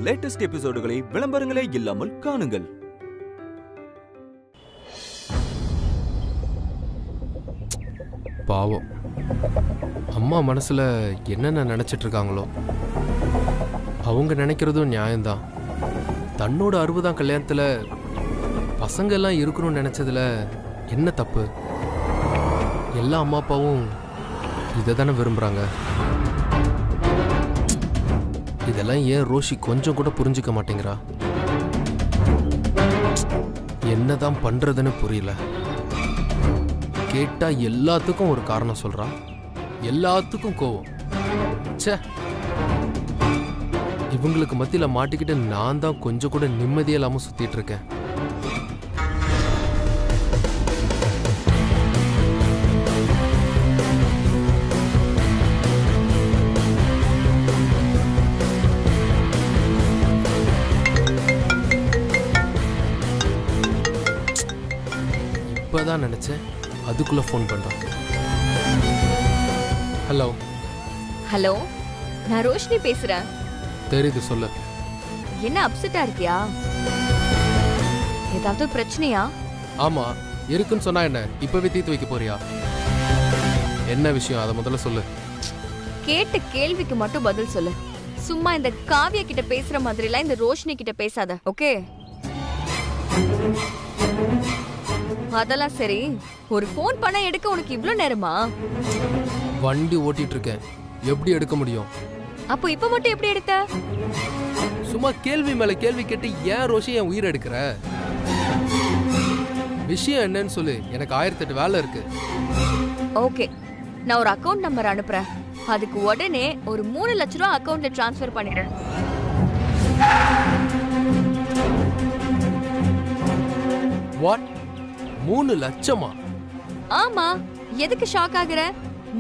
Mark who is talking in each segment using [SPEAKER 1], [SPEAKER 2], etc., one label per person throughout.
[SPEAKER 1] Latest எபிசோடுகளை விளம்பரங்களே இல்லாமல் காணுங்கள்.
[SPEAKER 2] பாவம், அம்மா மனசுல என்னென்ன நினைச்சிட்டு இருக்காங்களோ. அவங்க நினைக்கிறதும் நியாயம்தான். தன்னோட 60ஆம் கல்யாணத்துல பசங்க எல்லாம் இருக்கணும்னு நினைச்சதுல என்ன தப்பு? எல்லா அம்மா அப்பாவும் இதை தானே விரும்புறாங்க. இதெல்லாம் ஏன் ரோஷி கொஞ்சம் கூட புரிஞ்சுக்க மாட்டேங்கிறா? என்னதான் பண்றதுன்னு புரியல. கேட்டா எல்லாத்துக்கும் ஒரு காரணம் சொல்றான், எல்லாத்துக்கும் கோவம். ச்சே, இவங்களுக்கு மத்தியில மாட்டிக்கிட்டு நான் தான் கொஞ்சம் கூட நிம்மதியே இல்லாம சுத்திட்டு இருக்கேன். இப்பதான் நினைச்சேன், அதுக்குள்ள போன் பண்றான். ஹலோ.
[SPEAKER 3] ஹலோ, நான் ரோஷினி பேசுறேன்.
[SPEAKER 2] தெரியுது, சொல்லு.
[SPEAKER 3] என்ன அப்செட்டா இருக்கியா? ஏதாவது பிரச்சனையா?
[SPEAKER 2] ஆமா, இருக்குன்னு சொன்னா என்ன இப்பவே தீர்த்து வைக்க போறியா? என்ன விஷயம், அதை முதல்ல சொல்லு.
[SPEAKER 3] கேட்ட கேள்விக்கு மட்டும் பதில் சொல்லு. சும்மா இந்த காவியா கிட்ட பேசுற மாதிரிலாம் இந்த ரோஷினி கிட்ட பேசாத, ஓகே? அதெல்லாம் சரி, ஒரு போன் பண்ண எடுக்க உனக்கு இவ்ளோ நேரமா?
[SPEAKER 2] வண்டி ஓட்டிட்டு இருக்கேன், எப்படி எடுக்க முடியும்?
[SPEAKER 3] அப்போ இப்ப மட்டும் எப்படி எடுத்த?
[SPEAKER 2] சும்மா கேள்வி மேல கேள்வி கேட்டு ஏன் ரோஷி என் உயிர் எடுக்கிற? விஷயம் என்னன்னு சொல்லு, எனக்கு 1008 வேலை இருக்கு.
[SPEAKER 3] ஓகே, நான் ஒரு அக்கவுண்ட் நம்பர் அனுப்புறேன். அதுக்கு உடனே ஒரு 3 லட்சம் ரூபாய் அக்கவுண்ட்ல டிரான்ஸ்ஃபர் பண்ணிடு.
[SPEAKER 2] வாட்? 3 லட்சமா?
[SPEAKER 3] ஆமா, எதுக்கு ஷாக் ஆகுற?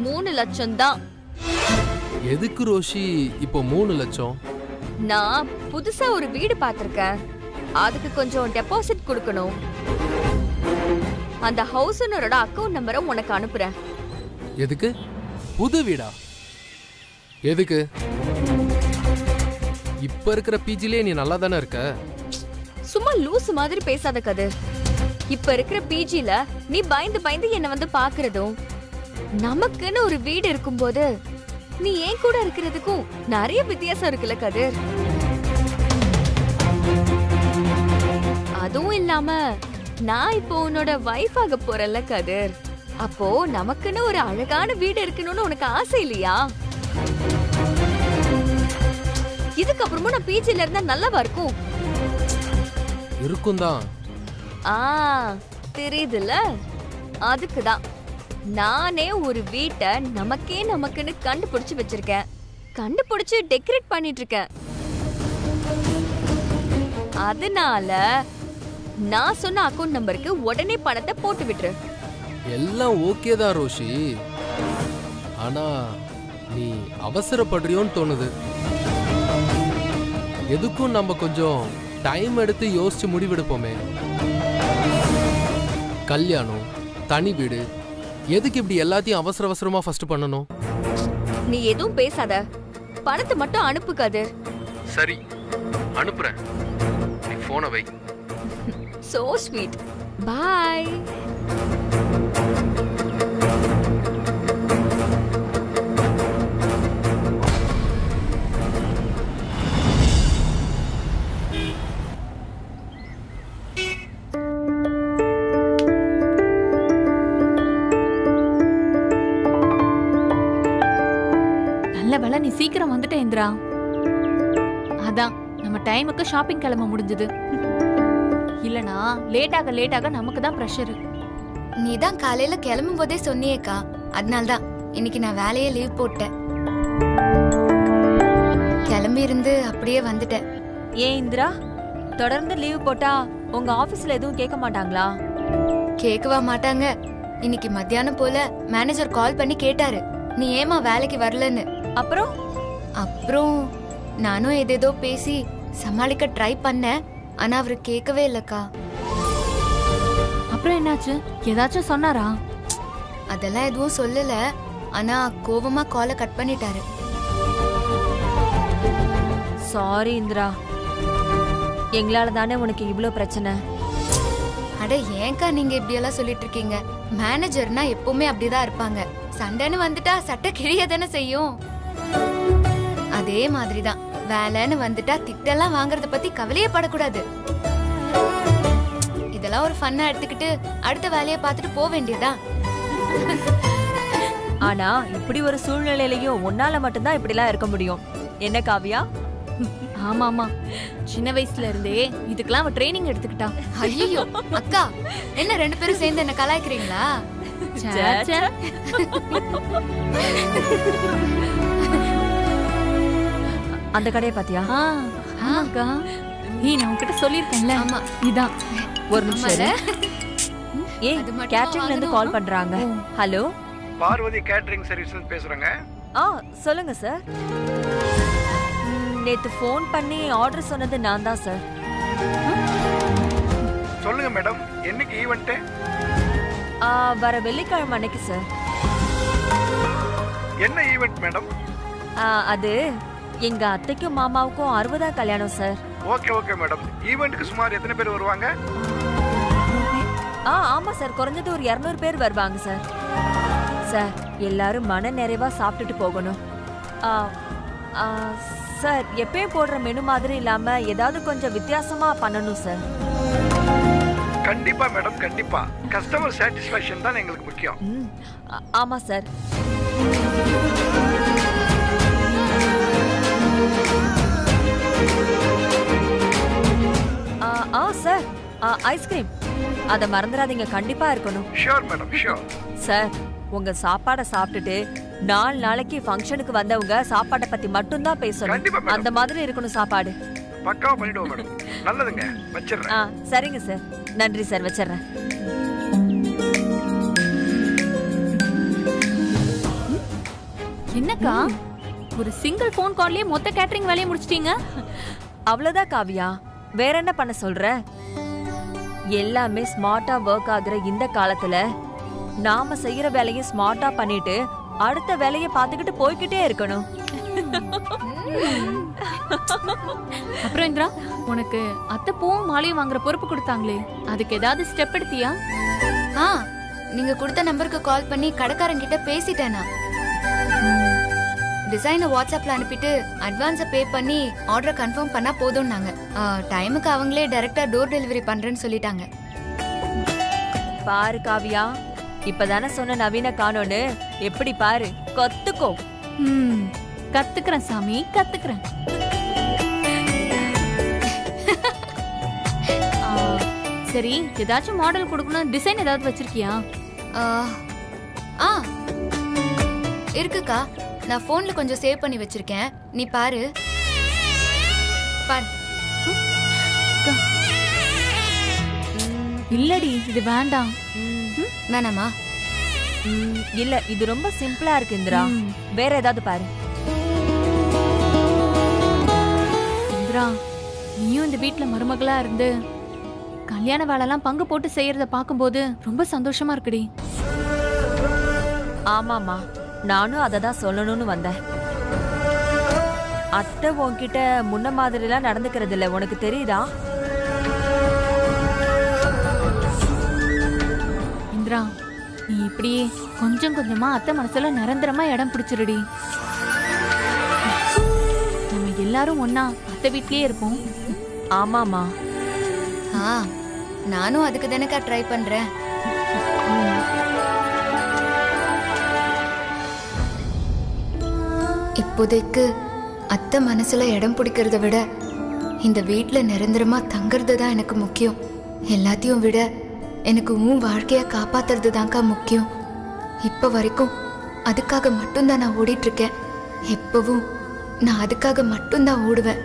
[SPEAKER 3] 3 லட்சம் தான்.
[SPEAKER 2] எதுக்கு ரோஷி இப்போ 3 லட்சம்?
[SPEAKER 3] நான் புதுசா ஒரு வீடு பார்த்திருக்கேன், அதுக்கு கொஞ்சம் டெபாசிட் கொடுக்கணும். அந்த ஹவுஸ் ஓனரோட அக்கவுண்ட் நம்பரை உனக்கு அனுப்புறேன்.
[SPEAKER 2] எதுக்கு? புது வீடா? எதுக்கு? இப்ப இருக்கிற பிஜிலே நீ நல்லா தானே இருக்க.
[SPEAKER 3] சும்மா லூஸ் மாதிரி பேசாத கதிர். இப்ப இருக்கிற பிஜில நீ பயந்து பயந்து என்ன வந்து பாக்குறதும், நமக்குன்னு ஒரு வீடு இருக்கும்போது நீ ஏன் கூட இருக்கிறதுக்கும் நிறைய வித்தியாசம் இருக்குல்ல கதிர். அதுவும் இல்லாம நான் இப்போ உன்னோட வைஃப் ஆக போறேன்ல கதிர். அப்போ நமக்குன்னு ஒரு அழகான வீடு இருக்கணும்னு உனக்கு ஆசை இல்லையா? இதுக்கப்புறமும் நான் பிஜில இருந்தா நல்லவா இருக்கும்.
[SPEAKER 2] இருக்கும் தான்.
[SPEAKER 3] தெரியுதுல்ல, அதுக்குதான் நானே ஒரு வீட்டை நமக்குன்னு கண்டுபிடிச்சு வச்சிருக்கேன். கண்டுபிடிச்சு டெக்கரேட் பண்ணிட்டு இருக்கேன். அதனால நான் சொன்ன அக்கவுண்ட் நம்பருக்கு உடனே பணத்தை போட்டு விட்டுரு.
[SPEAKER 2] எல்லாம் ஓகே தான் ரோஷி, ஆனா நீ அவசரப்படுறியோன்னு தோணுது. எதுக்கும் நம்ம கொஞ்சம் டைம் எடுத்து யோசிச்சு முடிவெடுப்போமே. கல்யாணம், தனி வீடு, எதுக்கு இப்படி எல்லாத்தையும் அவசர அவசரமா ஃபர்ஸ்ட் பண்ணணும்?
[SPEAKER 3] நீ எதுவும் பேசாத, பணத்தை மட்டும் அனுப்பு கதிர்.
[SPEAKER 2] சரி, அனுப்புறேன். நீ போனை வை.
[SPEAKER 3] So sweet. Bye.
[SPEAKER 4] நல்ல வேளை நீ சீக்கிரம் வந்துட்ட இந்திரா. அதான் நம்ம டைமுக்கு ஷாப்பிங் கிளம்ப முடிஞ்சது. இல்லனா லேட்டாக நமக்கு தான் பிரஷர்.
[SPEAKER 5] நீ தான் காலையில கிளம்பும் போதே சொன்னியேக்கா, அதனால்தான் இன்னைக்கு நான் வேலையை லீவ் போட்டேன். கிளம்பி இருந்து அப்படியே வந்துட்டேன்.
[SPEAKER 6] ஏன் இந்திரா, தொடர்ந்து லீவ் போட்டா உங்க ஆபீஸ்ல எதுவும் கேட்க மாட்டாங்களா?
[SPEAKER 5] கேட்கவா மாட்டாங்க. இன்னைக்கு மத்தியானம் போல மேனேஜர் கால் பண்ணி கேட்டாரு, நீ ஏமா வேலைக்கு வரலன்னு. அப்புறம் நானும் ஏதேதோ பேசி சமாளிக்க ட்ரை பண்ணேன். ஆனா அவரு கேட்கவே இல்லக்கா.
[SPEAKER 4] அப்புறம் என்னாச்சு? ஏதாச்சும் சொன்னாரா?
[SPEAKER 5] அதெல்லாம் எதுவும் சொல்லல. ஆனா கோவமா காலை கட் பண்ணிட்டாரு.
[SPEAKER 6] சாரி இந்திரா, எங்களால தானே உனக்கு இவ்ளோ பிரச்சனை.
[SPEAKER 5] அட ஏன்க்கா நீங்க இப்படி எல்லாம் சொல்லிட்டு இருக்கீங்க? மேனேஜர்னா எப்பவுமே அப்படிதான் இருப்பாங்க. சண்டைன்னு வந்துட்டா சட்டை கிழிய தானே செய்யும். அதே மாதிரிதான் வேலைன்னு வந்துட்டா திட்டெல்லாம் வாங்குறத பத்தி கவலையே படக்கூடாது. இதெல்லாம் ஒரு ஃபன்னா எடுத்துக்கிட்டு அடுத்த வேலையை பார்த்துட்டு போக வேண்டியதா.
[SPEAKER 6] ஆனா இப்படி ஒரு சூழ்நிலையிலயும் உன்னால மட்டும்தான் இப்படி எல்லாம் இருக்க முடியும். என்ன காவியா?
[SPEAKER 4] ஆமா ஆமா, சின்ன வயசுல இருந்தே இதுக்கெல்லாம் அவ ட்ரைனிங் எடுத்துக்கிட்டா.
[SPEAKER 5] ஐயோ அக்கா, என்ன 2 பேரும் சேர்ந்து என்ன கலாய்க்கிறீங்களா?
[SPEAKER 6] அந்த கடையை பாத்தியா?
[SPEAKER 4] ஆமாக்கா, நான் உன்கிட்ட சொல்லிருக்கேன்ல.
[SPEAKER 5] ஆமா,
[SPEAKER 4] இதான்.
[SPEAKER 6] ஒரு நிமிஷம் இரு. ஏய், கேட்டரிங்ல இருந்து கால் பண்றாங்க. ஹலோ,
[SPEAKER 7] பார்வதி கேட்டரிங் சர்வீஸ் பேசுறேங்க.
[SPEAKER 6] சொல்லுங்க சார். நேத்து ஃபோன் பண்ணி ஆர்டர் சொன்னது நான் தான் சார்.
[SPEAKER 7] சொல்லுங்க மேடம், என்னைக்கு ஈவென்ட்?
[SPEAKER 6] வர வெள்ளிக்கிழமை அன்னைக்கு சார்.
[SPEAKER 7] என்ன ஈவென்ட் மேடம்?
[SPEAKER 6] அது எங்க அத்தைக்கும் மாமாவுக்கும் 60ஆம் கல்யாணம் சார்.
[SPEAKER 7] Okay okay madam. ஈவென்ட்க்கு சுமார் எத்தனை பேர் வருவாங்க?
[SPEAKER 6] ஆமா சார், குறைஞ்சது ஒரு 200 பேர் வருவாங்க சார். சார், எல்லாரும் மன நிறைவா சாப்பிட்டுட்டு போகணும். சார், எப்பயும் போடுற மெனு மாதிரி இல்லாம ஏதாவது கொஞ்சம் வித்தியாசமா பண்ணணும் சார்.
[SPEAKER 7] கண்டிப்பா மேடம், கண்டிப்பா. கஸ்டமர் சாட்டிஸ்ஃபேக்ஷன் தான் எங்களுக்கு முக்கியம்.
[SPEAKER 6] ஆமா சார். சார், ஐஸ்கிரீம் அத மறந்துடாதீங்க, கண்டிப்பா இருக்கணும்.
[SPEAKER 7] Sure madam, sure.
[SPEAKER 6] சார், உங்க சாப்பாடை சாப்பிட்டுட்டு 4 நாளைக்கு ஃபங்க்ஷனுக்கு வந்தவங்க சாப்பாட்டை பத்தி மட்டும் தான் பேசணும். அந்த மாதிரி இருக்கணும் சாப்பாடு.
[SPEAKER 7] பக்காவா பண்ணிடுவோம் மேடம். நல்லதுங்க, வச்சிடுறேன்.
[SPEAKER 6] சரிங்க சார், நன்றி சார், வச்சிடுறேன்.
[SPEAKER 4] என்னக்கா, ஒரு சிங்கிள் போன் கால்லயே மொத்த கேட்டரிங் வேலையை முடிச்சிட்டீங்க?
[SPEAKER 6] அவ்வளவுதான் காவியா, வேற என்ன பண்ண சொல்ற? எல்லாமே ஸ்மார்ட்டா ஒர்க் ஆகுற இந்த காலத்துல நாம செய்யற வேலையை ஸ்மார்ட்டா பண்ணிட்டு அடுத்த வேலையை பார்த்துக்கிட்டு போய்கிட்டே இருக்கணும்.
[SPEAKER 4] அப்புறம் இந்திரா, உனக்கு அத்தை பூவும் மாலையும் வாங்குற பொறுப்பு கொடுத்தாங்களே, அதுக்கு ஏதாவது ஸ்டெப் எடுத்தியா?
[SPEAKER 5] நீங்க கொடுத்த நம்பருக்கு கால் பண்ணி கடைக்காரங்கிட்ட பேசிட்டேனா. டிசைனை வாட்ஸ்அப்ல அனுப்பிட்டு அட்வான்ஸை பே பண்ணி ஆர்டரை கன்ஃபார்ம் பண்ணா போதும்னாங்க. டைமுக்கு அவங்களே டைரக்டா டோர் டெலிவரி பண்றேன்னு சொல்லிட்டாங்க.
[SPEAKER 6] பாரு காவியா, இப்பதானே சொன்ன நவீன காணோன்னு, எப்படி பாரு, கத்துக்கோ.
[SPEAKER 4] கத்துக்கிறேன் சாமி, கத்துக்கிறேன். சரி, ஏதாச்சும் மாடல் கொடுக்கணும், டிசைன் ஏதாவது வச்சிருக்கியா?
[SPEAKER 5] இருக்குக்கா, நான் போன்ல கொஞ்சம் சேவ் பண்ணி வச்சிருக்கேன், நீ பாரு.
[SPEAKER 4] இல்லடி, இது வேண்டாம்.
[SPEAKER 5] வேணாமா?
[SPEAKER 6] இல்ல, இது ரொம்ப சிம்பிளா இருக்கு இந்திரா, வேற ஏதாவது பாரு.
[SPEAKER 4] இந்திரா, நீயும் இந்த வீட்டுல மருமகளா இருந்து கல்யாண வேலைலாம் பங்கு போட்டு செய்யறத பாக்கும்போது ரொம்ப சந்தோஷமா இருக்குடி.
[SPEAKER 6] ஆமாமா, நானும் அதை தான் சொல்லணும்னு வந்தேன். அத்தை உன்கிட்ட முன்ன மாதிரிலாம் நடந்துக்கிறது இல்ல, உனக்கு தெரியுதா?
[SPEAKER 4] இந்திரா, நீ இப்படியே கொஞ்சம் கொஞ்சமா அத்தை மனசுல நிரந்தரமா இடம் பிடிச்சிருடி. நம்ம எல்லாரும் ஒன்னா அத்தை வீட்லயே இருப்போம்.
[SPEAKER 6] ஆமாமா.
[SPEAKER 5] நானும் அதுக்கு தானக்கா ட்ரை பண்றேன். இப்போதைக்கு அத்தை மனசுல இடம் பிடிக்கிறத விட இந்த வீட்டுல நிரந்தரமா தங்கறது தான் எனக்கு முக்கியம். எல்லாத்தையும் விட எனக்கு உன் வாழ்க்கைய காப்பாத்துறது தான்க்கா முக்கியம். இப்ப வரைக்கும் அதுக்காக மட்டும்தான் நான் ஓடிட்டு இருக்கேன். எப்பவும் நான் அதுக்காக மட்டும்தான் ஓடுவேன்.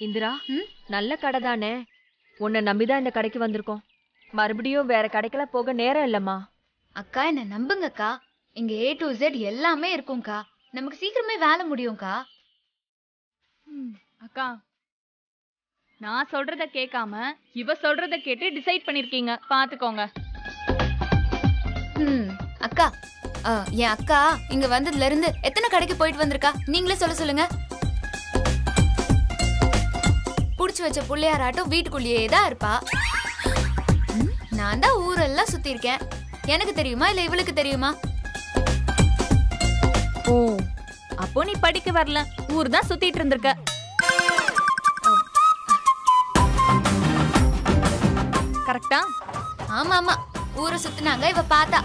[SPEAKER 6] இந்திரா, நல்ல கடை தானே, உன்னை நம்பிதான் இந்த கடைக்கு வந்திருக்கோம். மறுபடியும் வேற கடைக்கெல்லாம் போக நேரம் இல்லம்மா.
[SPEAKER 5] அக்கா என்ன நம்புங்கக்கா, இங்க A to Z எல்லாமே இருக்கும்க்கா. நமக்கு சீக்கிரமே வேலை முடியும்க்கா.
[SPEAKER 4] அக்கா, நான் சொல்றத கேட்காம இவ சொல்றத கேட்டு டிசைட் பண்ணிருக்கீங்க, பாத்துக்கோங்க.
[SPEAKER 5] அக்கா, என் அக்கா இங்க வந்ததுல இருந்து எத்தனை கடைக்கு போயிட்டு வந்திருக்கா நீங்களே சொல்லுங்க. புடிச்சு வச்ச புள்ளையாராட்டம் வீட்டுக்குள்ளேயே தான் இருப்பா. நான் தான் ஊரெல்லாம் சுத்தி இருக்கேன். எனக்கு தெரியுமா இல்ல இவளுக்கு தெரியுமா?
[SPEAKER 4] ஓ, அப்போ நீ படிக்க வரல, ஊர் தான் சுத்திட்டு இருந்திருக்க. கரெக்டா?
[SPEAKER 5] ஆமா, ஊரை சுத்தினாங்க இவ பார்த்தா.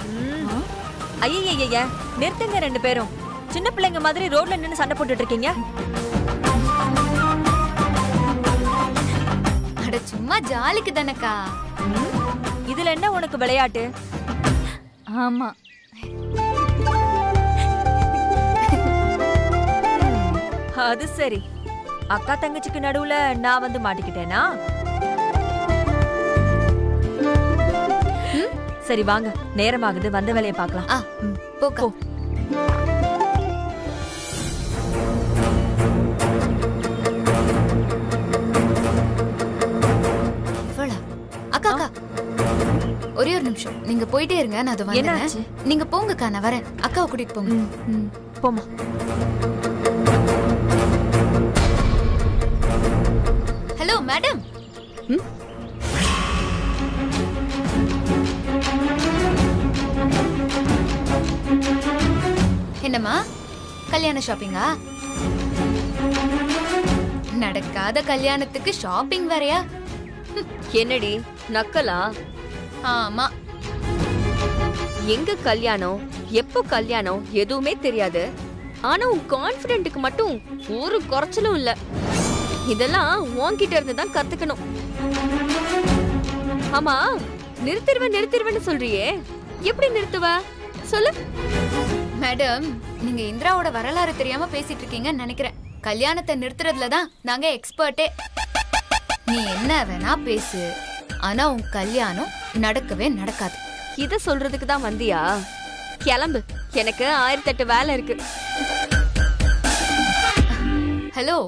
[SPEAKER 6] ஐயய்ய, நிறுத்துங்க 2 பேரும். சின்ன பிள்ளைங்க மாதிரி ரோட்ல நின்னு சண்டை போட்டுட்டு இருக்கீங்க.
[SPEAKER 5] அட சும்மா ஜாலிக்கு தானக்கா.
[SPEAKER 6] இதுல என்ன உனக்கு விளையாட்டு?
[SPEAKER 4] ஆமா.
[SPEAKER 6] அது சரி, அக்கா தங்கச்சிக்கு நடுவுல நான் வந்து மாட்டிக்கிட்டேனா? சரி வாங்க, நேரமாகுது, வந்த வேலையை பார்க்கலாம்.
[SPEAKER 5] போக்கோ. அக்கா, ஒரே ஒரு நிமிஷம் நீங்க போயிட்டே இருங்க, நான் அது வந்துறேன். நீங்க போங்கக்கா, நான் வரேன். அக்காவை கூட்டிட்டு போங்க.
[SPEAKER 6] போமா.
[SPEAKER 5] Hello madam. என்னம்மா, கல்யாண ஷாப்பிங்கா? நடக்காத கல்யாணத்துக்கு ஷாப்பிங் வேறயா?
[SPEAKER 3] என்னடி நக்கலா?
[SPEAKER 5] ஆமா.
[SPEAKER 3] எங்க கல்யாணம், எப்போ கல்யாணம் எதுவுமே தெரியாது. ஆனா உன் கான்ஃபிடென்ட்க்கு மட்டும் ஒரு குறைச்சலும் இல்ல. இதெல்லாம் உன்கிட்ட இருந்து தான் கத்துக்கணும். ஆமா, நிறுத்திடுவேன்னு சொல்றியே, எப்படி நிறுத்துவ சொல்லு?
[SPEAKER 5] மேடம், நீங்க இந்திராவோட வரலாறு தெரியாம பேசிட்டு இருக்கீங்கன்னு நினைக்கிறேன். கல்யாணத்தை நிறுத்துறதுல தான் நாங்க எக்ஸ்பர்ட்டே. நீ என்ன வேணா பேசு, ஆனா உன் கல்யாணம் நடக்கவே நடக்காது.
[SPEAKER 3] இத சொல்றதுக்கு தான் வந்தியா? கிளம்பு, எனக்கு 1008 வேலை இருக்கு.
[SPEAKER 5] ஹலோ,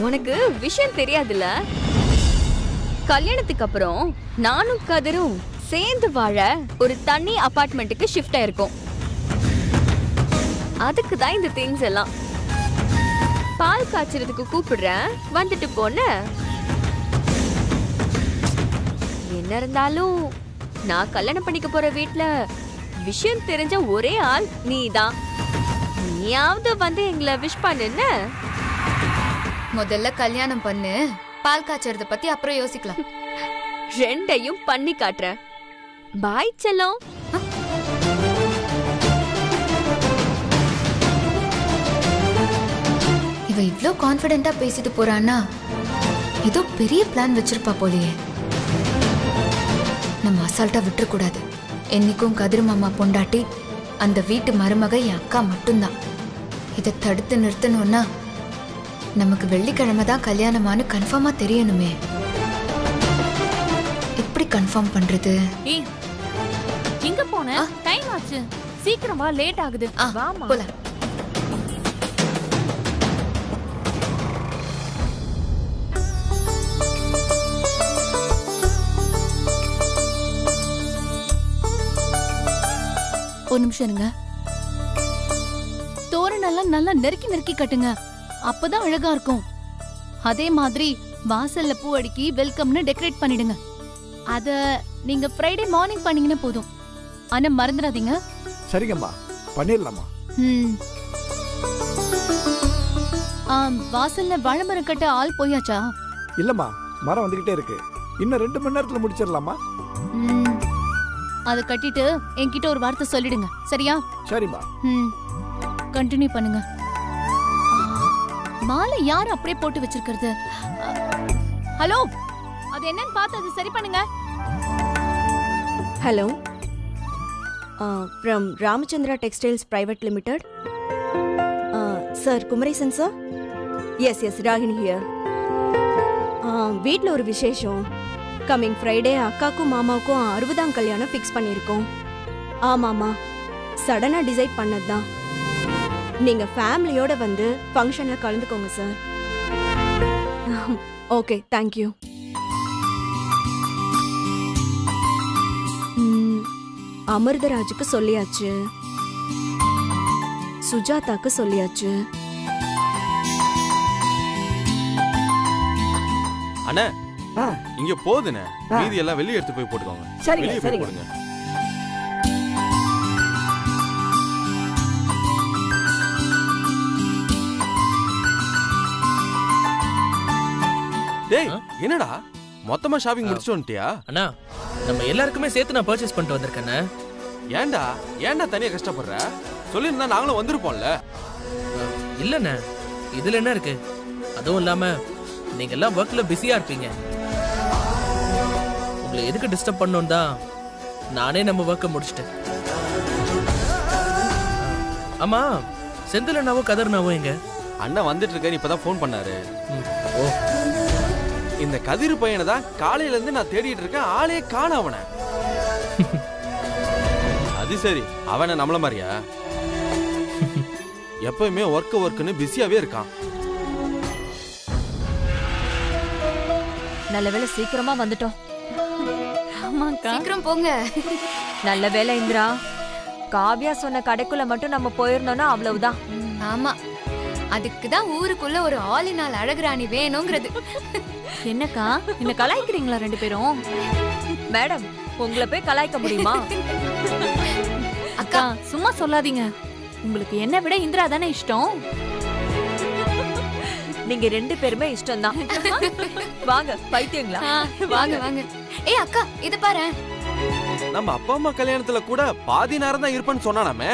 [SPEAKER 3] உனக்கு விஷயம் தெரியாதுல்ல? கல்யாணத்துக்கு அப்புறம் நானும் கதிரும் சேர்ந்து வாழ ஒரு தனி அபார்ட்மெண்ட்டுக்கு ஷிஃப்ட் ஆயிருக்கோம். அதுக்கு தான் இந்த திங்ஸ் எல்லாம். பால் காய்ச்சறதுக்கு கூப்பிடுறேன், வந்துட்டு போன. என்ன இருந்தாலும் நான் கல்யாணம் பண்ணிக்க போற வீட்ல விஷயம் தெரிஞ்ச ஒரே ஆள் நீதான். நீயாவது வந்து எங்களை விஷ் பண்ணுன.
[SPEAKER 5] முதல்ல கல்யாணம் பண்ணு, பால் காய்ச்சறத பத்தி அப்புறம் யோசிக்கலாம்.
[SPEAKER 3] ரெண்டையும் பண்ணி காட்டுறேன். பாய் செல்லம்.
[SPEAKER 5] இவ இவ்ளோ கான்ஃபிடென்ட்டா பேசிட்டு போறான்னா ஏதோ பெரிய பிளான் வச்சிருப்பா போலயே. நம்ம அசால்ட்டா விட்டுறக்கூடாது. என்னைக்கும் கதிர் மாமா பொண்டாட்டி அந்த வீட்டு மருமக என் அக்கா மட்டும்தான். இதை தடுத்து நிறுத்தணும்னா நமக்கு வெள்ளிக்கிழமை தான் கல்யாணமானு கன்ஃபார்மா தெரியணுமே. எப்படி கன்ஃபார்ம் பண்றது?
[SPEAKER 4] ஏய், எங்க போன? டைம் ஆச்சு, சீக்கிரம் வா, லேட் ஆகுது.
[SPEAKER 6] வாமா
[SPEAKER 5] போலாம்.
[SPEAKER 4] ஒரு நிமிஷம் இருங்க. தோரணெல்லாம் நல்லா நெருக்கி கட்டுங்க, அப்பதான் அழகா இருக்கும். அதே மாதிரி வாசல்ல பூ அடுக்கி வெல்கம்னு டெக்கரேட் பண்ணிடுங்க. அத நீங்க ஃப்ரைடே மார்னிங் பண்ணீங்கன்னா போதும். ஆனா மறந்துடாதீங்க.
[SPEAKER 7] சரிங்கம்மா, பண்ணிடலாமா?
[SPEAKER 4] வாசல்ல வாழைமரம் கட்ட ஆள் போயாச்சா?
[SPEAKER 7] இல்லம்மா, மரம் வந்துகிட்டே இருக்கு. இன்னும் 2 மணி நேரத்துல முடிச்சிடலாமா?
[SPEAKER 4] அத கட்டிட்டு என்கிட்ட ஒரு வார்த்தை சொல்லிடுங்க, சரியா?
[SPEAKER 7] சரிம்மா.
[SPEAKER 4] கண்டினியூ பண்ணுங்க. மாலை யார் அப்படியே போட்டு வச்சிருக்கிறது? ஹலோ, அது என்னன்னு பார்த்து அது சரி பண்ணுங்க.
[SPEAKER 3] Hello, from Ramachandra Textiles Private Limited.
[SPEAKER 8] Sir Kumaresan sir. S Ragini here. வீட்டில் ஒரு விசேஷம். கம்மிங் ஃப்ரைடே அக்காக்கும் மாமாவுக்கும் 60ஆம் கல்யாணம் ஃபிக்ஸ் பண்ணியிருக்கோம். ஆமாம்மா, சடனாக டிசைட் பண்ணதுதான். நீங்கள் ஃபேமிலியோட வந்து ஃபங்க்ஷனில் கலந்துக்கோங்க சார். Okay, thank you. அமிர்தராஜுக்கு சொல்லியாச்சு, சுஜாதாக்கு சொல்லியாச்சு.
[SPEAKER 9] அண்ணா இங்க போதுண்ணே, மீதி எல்லாம் வெளியே எடுத்து போய் போட்டுக்கோங்க. வெளியே போய் போடுங்க. டேய் என்னடா மொத்தமா ஷாப்பிங் முடிச்சிட்டு வந்துட்டியா?
[SPEAKER 10] அண்ணா நம்ம எல்லாருக்குமே சேர்த்து நான் பர்ச்சேஸ் பண்ணிட்டு வந்திருக்கேண்ணே.
[SPEAKER 9] ஏன்டா தனியா கஷ்டப்படுற? சொல்லிருந்தா நாங்களும் வந்திருப்போம்ல.
[SPEAKER 10] இல்லண்ணே, இதுல என்ன இருக்கு? அதுவும் இல்லாம நீங்க எல்லாம் ஒர்க்ல பிஸியா இருப்பீங்க. உங்களை எதுக்கு டிஸ்டர்ப் பண்ணணும் தான் நானே நம்ம ஒர்க்கை முடிச்சிட்டேன். ஆமா, செந்திலண்ணாவோ கதர்னாவோ எங்க?
[SPEAKER 9] அண்ணன் வந்துட்டு இருக்காரு, இப்பதான் போன் பண்ணாரு.
[SPEAKER 10] ஓ,
[SPEAKER 9] இந்த கதிர் பையனை தான் காலையில இருந்து நான் தேடிட்டு இருக்கேன், ஆளே காண அவனை. அது சரி, அவனை நம்மள மாதிரியா? எப்பவுமே ஒர்க்குன்னு பிஸியாவே இருக்கான்.
[SPEAKER 6] நல்ல வேளை சீக்கிரமா வந்துட்டோம்.
[SPEAKER 5] சீக்கிரம் போங்க.
[SPEAKER 6] நல்ல வேளை இந்திரா, காவ்யா சொன்ன கடைக்குள்ள மட்டும் நம்ம போயிருந்தோம்னா அவ்வளவுதான்.
[SPEAKER 5] ஆமா, அதுக்குதான் ஊருக்குள்ள ஒரு ஆளினால் அழகுராணி வேணுங்கிறது.
[SPEAKER 4] என்னக்கா என்ன கலாய்க்கிறீங்களா ரெண்டு பேரும்?
[SPEAKER 6] மேடம், உங்களை போய் கலாய்க்க முடியுமா?
[SPEAKER 4] அக்கா சும்மா சொல்லாதீங்க. உங்களுக்கு என்ன விட இந்திரா தானே இஷ்டம்.
[SPEAKER 6] நீங்க ரெண்டு பேருமே இஷ்டம் தான். வாங்க பைத்தியங்களா,
[SPEAKER 5] வாங்க வாங்க. ஏய் அக்கா, இது பாரு.
[SPEAKER 9] நம்ம அப்பா அம்மா கல்யாணத்துல கூட பாதி நேரம் தான் இருப்பேன்னு சொன்னானாமே.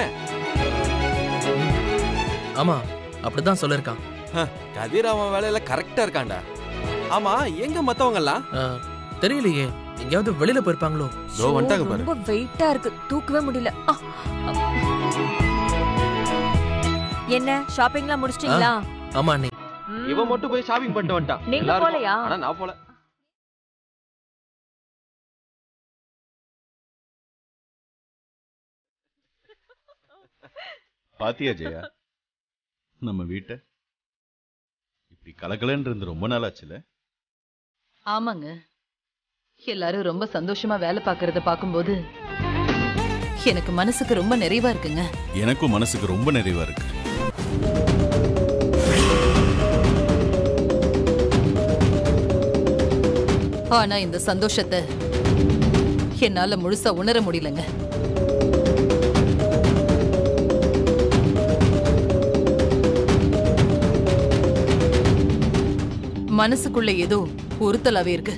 [SPEAKER 10] ஆமா, அப்படிதான் சொல்லிருக்கான்.
[SPEAKER 9] கதிர் அவன் வேலையில கரெக்டா இருக்கான்டா. ஆமா, எங்க மத்தவங்க எல்லாம்?
[SPEAKER 10] தெரியலையே, எங்கயாவது வெளியில போயிருப்பாங்களோ.
[SPEAKER 9] வந்துட்டாங்க பாரு.
[SPEAKER 6] ரொம்ப வெயிட்டா இருக்கு, தூக்கவே முடியல. என்ன ஷாப்பிங்லாம் முடிச்சிட்டீங்களா?
[SPEAKER 10] ஆமா அண்ணி.
[SPEAKER 9] இவன் மட்டும் போய் ஷாப்பிங் பண்ணிட்டு வந்துட்டான்.
[SPEAKER 6] நீங்க போலையா?
[SPEAKER 9] ஆனா நான் போல.
[SPEAKER 11] பாத்தியா ஜெயா, நம்ம வீட்டை இப்படி கலகலன்னு இருந்து ரொம்ப நாள் ஆச்சுல?
[SPEAKER 12] ஆமாங்க, எல்லாரும் ரொம்ப சந்தோஷமா வேலை பார்க்கறத பார்க்கும்போது எனக்கு மனசுக்கு ரொம்ப நிறைவா இருக்குங்க.
[SPEAKER 11] எனக்கும் மனசுக்கு ரொம்ப நிறைவா இருக்கு.
[SPEAKER 12] ஆனா இந்த சந்தோஷத்தை என்னால முழுசா உணர முடியலங்க. மனசுக்குள்ள ஏதோ உறுத்தலாவே இருக்கு.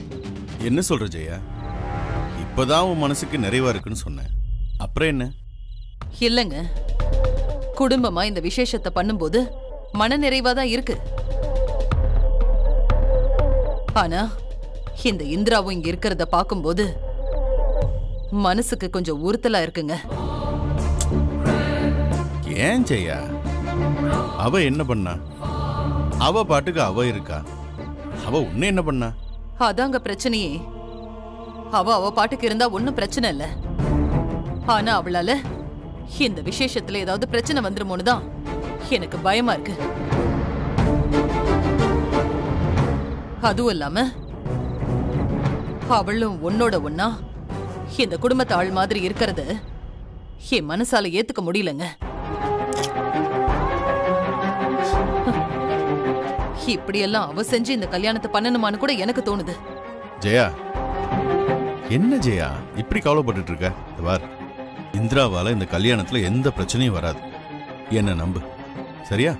[SPEAKER 11] என்ன சொல்ற ஜெயா? இப்பதான் உன் மனசுக்கு நிறைவா இருக்குன்னு சொன்னேன், அப்புறம் என்ன?
[SPEAKER 12] இல்லங்க, குடும்பமா இந்த விசேஷத்தை பண்ணும்போது மன நிறைவாதான் இருக்கு. ஆனா இந்த இந்திராவும் இங்க இருக்கிறத பாக்கும்போது மனசுக்கு கொஞ்சம் உறுத்தலா இருக்குங்க.
[SPEAKER 11] ஏன் ஜெயா? அவ என்ன பண்ணா? அவ பாட்டுக்கு அவ இருக்கா. அவ உன்ன என்ன பண்ணா?
[SPEAKER 12] அதாங்க பிரச்சனையே. அவ பாட்டுக்கு இருந்தா ஒன்னும் பிரச்சனை இல்ல. ஆனா அவளால இந்த விசேஷத்துல ஏதாவது பிரச்சனை வந்துருமோன்னு தான் எனக்கு பயமா இருக்கு. அதுவும் இல்லாம அவளும் உன்னோட ஒன்னா இந்த குடும்பத்து ஆள் மாதிரி இருக்கிறத என் மனசால ஏத்துக்க முடியலங்க. இப்படியெல்லாம் அவ செஞ்சு இந்த கல்யாணத்தை பண்ணணுமான்னு கூட எனக்கு தோணுது.
[SPEAKER 11] ஜெயா, என்ன ஜெயா இப்படி கவலைப்பட்டு இருக்க? பார், இந்திராவால இந்த கல்யாணத்துல எந்த பிரச்சனையும் வராது. என்ன நம்பு, சரியா?